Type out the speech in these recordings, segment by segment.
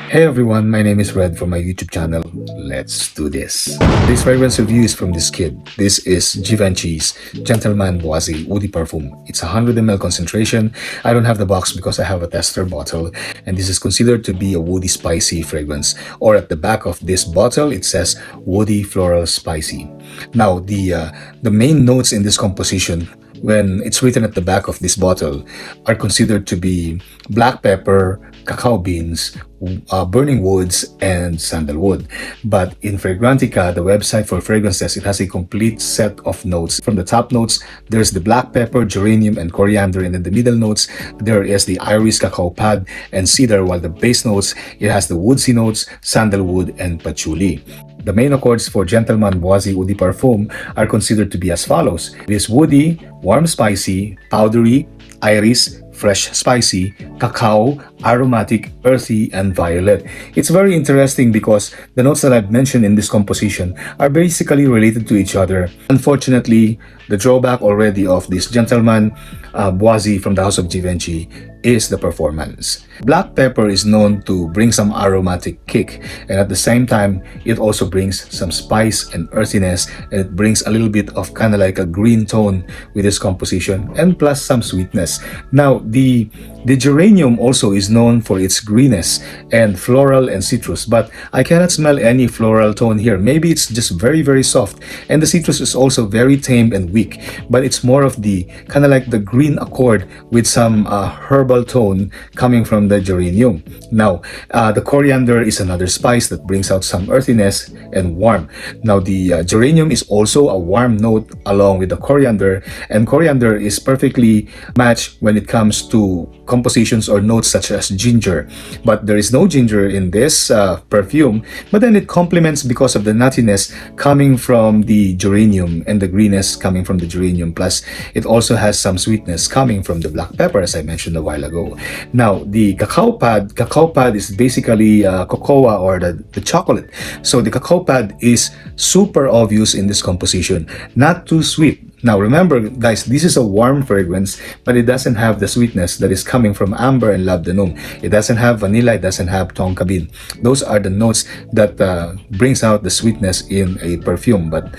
Hey everyone, my name is Red from my YouTube channel. Let's do this. This fragrance review is from this kid. This is Givenchy's Gentleman Boisee Woody Perfume. It's 100 ml concentration. I don't have the box because I have a tester bottle, and this is considered to be a woody spicy fragrance. Or at the back of this bottle, it says woody floral spicy. Now, the main notes in this composition when it's written at the back of this bottle are considered to be black pepper, cacao beans, burning woods, and sandalwood. But in Fragrantica, the website for fragrances, it has a complete set of notes. From the top notes, there's the black pepper, geranium, and coriander, and in the middle notes, there is the iris, cacao pad, and cedar, while the base notes, it has the woodsy notes, sandalwood, and patchouli. The main accords for Gentleman Boisee Woody Parfum are considered to be as follows. It is woody, warm spicy, powdery, iris, fresh spicy, cacao, aromatic, earthy, and violet. It's very interesting because the notes that I've mentioned in this composition are basically related to each other. Unfortunately, the drawback already of this Gentleman Boisee from the house of Givenchy is the performance. Black pepper is known to bring some aromatic kick, and at the same time, it also brings some spice and earthiness, and it brings a little bit of kind of like a green tone with this composition, and plus some sweetness. Now, the geranium also is known for its greenness and floral and citrus, but I cannot smell any floral tone here. Maybe it's just very soft, and the citrus is also very tame and weak, but it's more of the kind of like the green accord with some herbal tone coming from the geranium. Now, the coriander is another spice that brings out some earthiness and warmth. Now, the geranium is also a warm note along with the coriander, and coriander is perfectly matched when it comes to compositions or notes such as ginger. But there is no ginger in this perfume, but then it complements because of the nuttiness coming from the geranium and the greenness coming from the geranium. Plus, it also has some sweetness coming from the black pepper, as I mentioned a while ago. Now, the cacao pad is basically cocoa or the chocolate. So the cacao pad is super obvious in this composition, not too sweet. Now remember guys, this is a warm fragrance, but it doesn't have the sweetness that is coming from amber and labdanum. It doesn't have vanilla, it doesn't have tonka bean. Those are the notes that brings out the sweetness in a perfume. But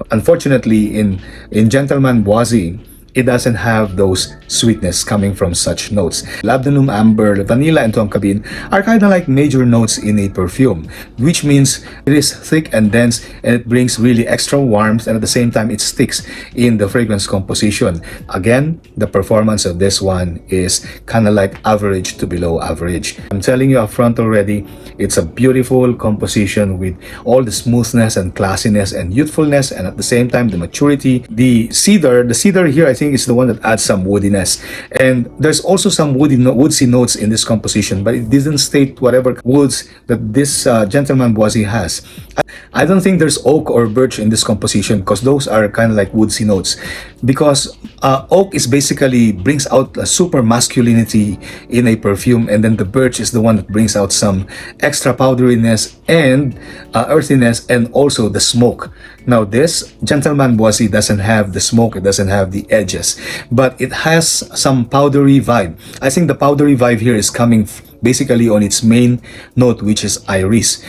unfortunately in Gentleman Boisee, it doesn't have those sweetness coming from such notes. Labdanum, amber, vanilla, and tonka bean are kind of like major notes in a perfume, which means it is thick and dense, and it brings really extra warmth, and at the same time it sticks in the fragrance composition. Again, the performance of this one is kind of like average to below average. I'm telling you up front already, it's a beautiful composition with all the smoothness and classiness and youthfulness, and at the same time the maturity. The cedar here, I think, is the one that adds some woodiness, and there's also some woodsy notes in this composition, but it didn't state whatever woods that this Gentleman Boisee has. I don't think there's oak or birch in this composition because those are kind of like woodsy notes, because oak is basically brings out a super masculinity in a perfume, and then the birch is the one that brings out some extra powderiness and earthiness, and also the smoke. Now this Gentleman Boisee doesn't have the smoke, it doesn't have the edges, but it has some powdery vibe. I think the powdery vibe here is coming basically on its main note, which is iris.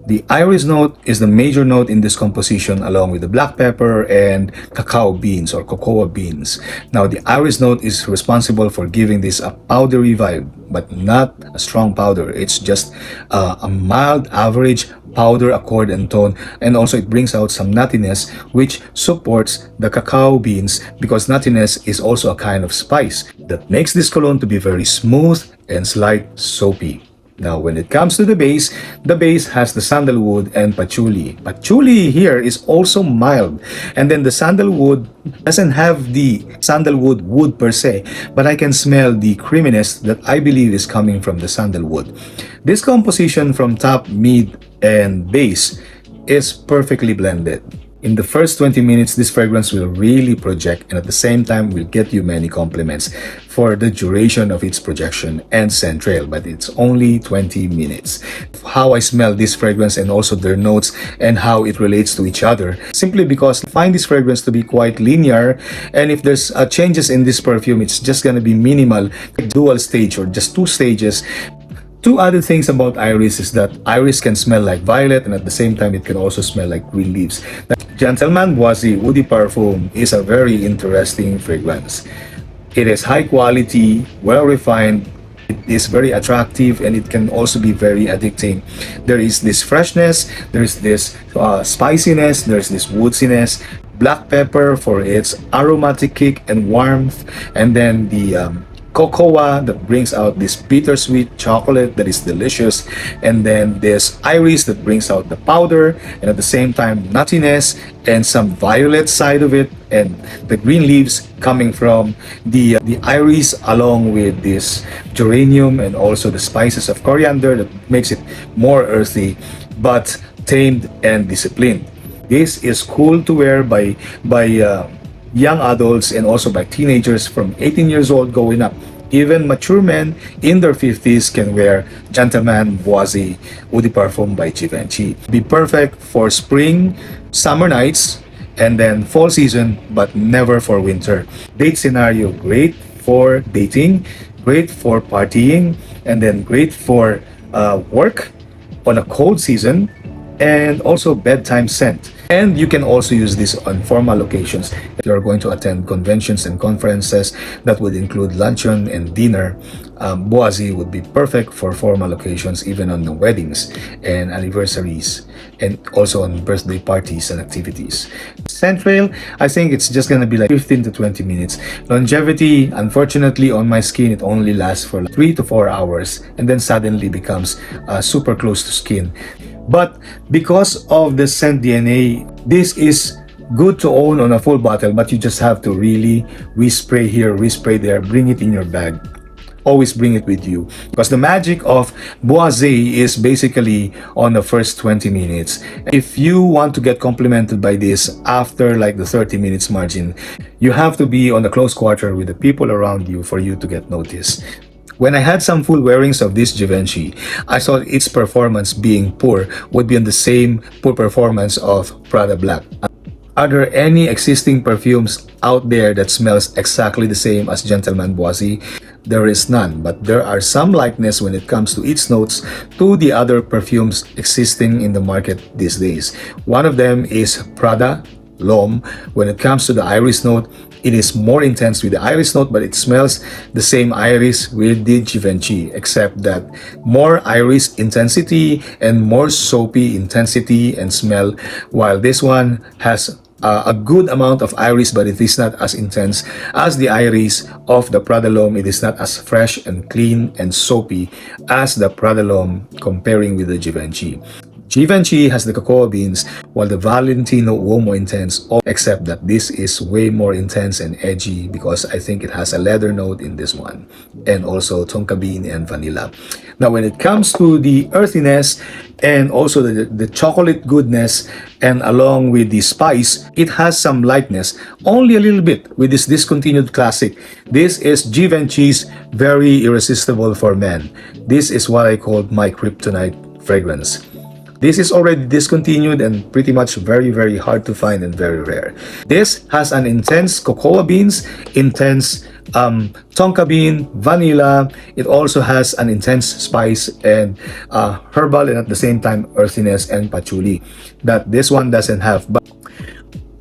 The iris note is the major note in this composition, along with the black pepper and cacao beans or cocoa beans. Now, the iris note is responsible for giving this a powdery vibe, but not a strong powder. It's just a mild average powder accord and tone, and also it brings out some nuttiness, which supports the cacao beans, because nuttiness is also a kind of spice that makes this cologne to be very smooth and slight soapy. Now, when it comes to the base has the sandalwood and patchouli. Patchouli here is also mild, and then the sandalwood doesn't have the sandalwood wood per se, but I can smell the creaminess that I believe is coming from the sandalwood. This composition from top, mid, and base is perfectly blended. In the first 20 minutes, this fragrance will really project, and at the same time will get you many compliments for the duration of its projection and scent trail, but it's only 20 minutes. How I smell this fragrance and also their notes and how it relates to each other, simply because I find this fragrance to be quite linear, and if there's changes in this perfume, it's just gonna be minimal, like dual stage or just two stages. Two other things about iris is that iris can smell like violet, and at the same time it can also smell like green leaves. Gentleman Boisee Eau de Parfum is a very interesting fragrance. It is high quality, well refined, it is very attractive, and it can also be very addicting. There is this freshness, there's this spiciness, there's this woodiness, black pepper for its aromatic kick and warmth, and then the cocoa that brings out this bittersweet chocolate that is delicious, and then this iris that brings out the powder, and at the same time nuttiness and some violet side of it, and the green leaves coming from the iris, along with this geranium and also the spices of coriander that makes it more earthy but tamed and disciplined. This is cool to wear by young adults and also by teenagers from 18 years old going up. Even mature men in their 50s can wear Gentleman Boisee Eau de Parfum by Givenchy. Be perfect for spring, summer nights, and then fall season, but never for winter. Date scenario, great for dating, great for partying, and then great for work on a cold season, and also bedtime scent. And you can also use this on formal occasions. If you're going to attend conventions and conferences that would include luncheon and dinner, Boisee would be perfect for formal occasions, even on the weddings and anniversaries, and also on birthday parties and activities. Scent trail, I think it's just gonna be like 15 to 20 minutes. Longevity, unfortunately, on my skin, it only lasts for like 3 to 4 hours, and then suddenly becomes super close to skin. But because of the scent DNA, this is good to own on a full bottle, but you just have to really respray here, respray there, bring it in your bag. Always bring it with you, because the magic of Boisee is basically on the first 20 minutes. If you want to get complimented by this after like the 30 minutes margin, you have to be on the close quarter with the people around you for you to get noticed. When I had some full wearings of this Givenchy, I thought its performance being poor would be on the same poor performance of Prada Black. Are there any existing perfumes out there that smells exactly the same as Gentleman Boisee? There is none, but there are some likeness when it comes to its notes to the other perfumes existing in the market these days. One of them is Prada L'Homme. When it comes to the iris note, it is more intense with the iris note, but it smells the same iris with the Givenchy, except that more iris intensity and more soapy intensity and smell, while this one has a good amount of iris, but it is not as intense as the iris of the Prada L'Homme. It is not as fresh and clean and soapy as the Prada L'Homme, comparing with the Givenchy. Givenchy has the cocoa beans, while the Valentino Uomo Intense, except that this is way more intense and edgy because I think it has a leather note in this one, and also tonka bean and vanilla. Now, when it comes to the earthiness and also the chocolate goodness, and along with the spice, it has some lightness, only a little bit, with this discontinued classic. This is Givenchy's Very Irresistible for Men. This is what I called my kryptonite fragrance. This is already discontinued and pretty much very hard to find and very rare. This has an intense cocoa beans, intense tonka bean, vanilla. It also has an intense spice and herbal, and at the same time earthiness and patchouli that this one doesn't have. But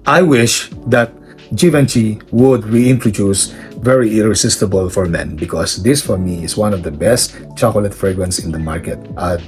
I wish that Givenchy would reintroduce Very Irresistible for Men, because this for me is one of the best chocolate fragrance in the market.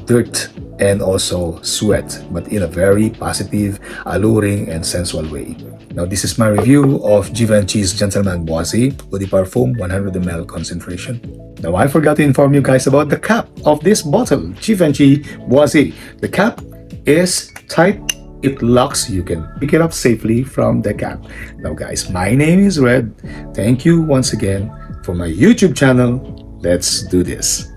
Dirt and also sweat, but in a very positive, alluring, and sensual way. Now, this is my review of Givenchy's Gentleman Boisee Eau de Parfum 100 ml concentration. Now, I forgot to inform you guys about the cap of this bottle, Givenchy Boisee. The cap is tight. It locks, you can pick it up safely from the cap. Now guys, my name is Red. Thank you once again for my YouTube channel. Let's do this.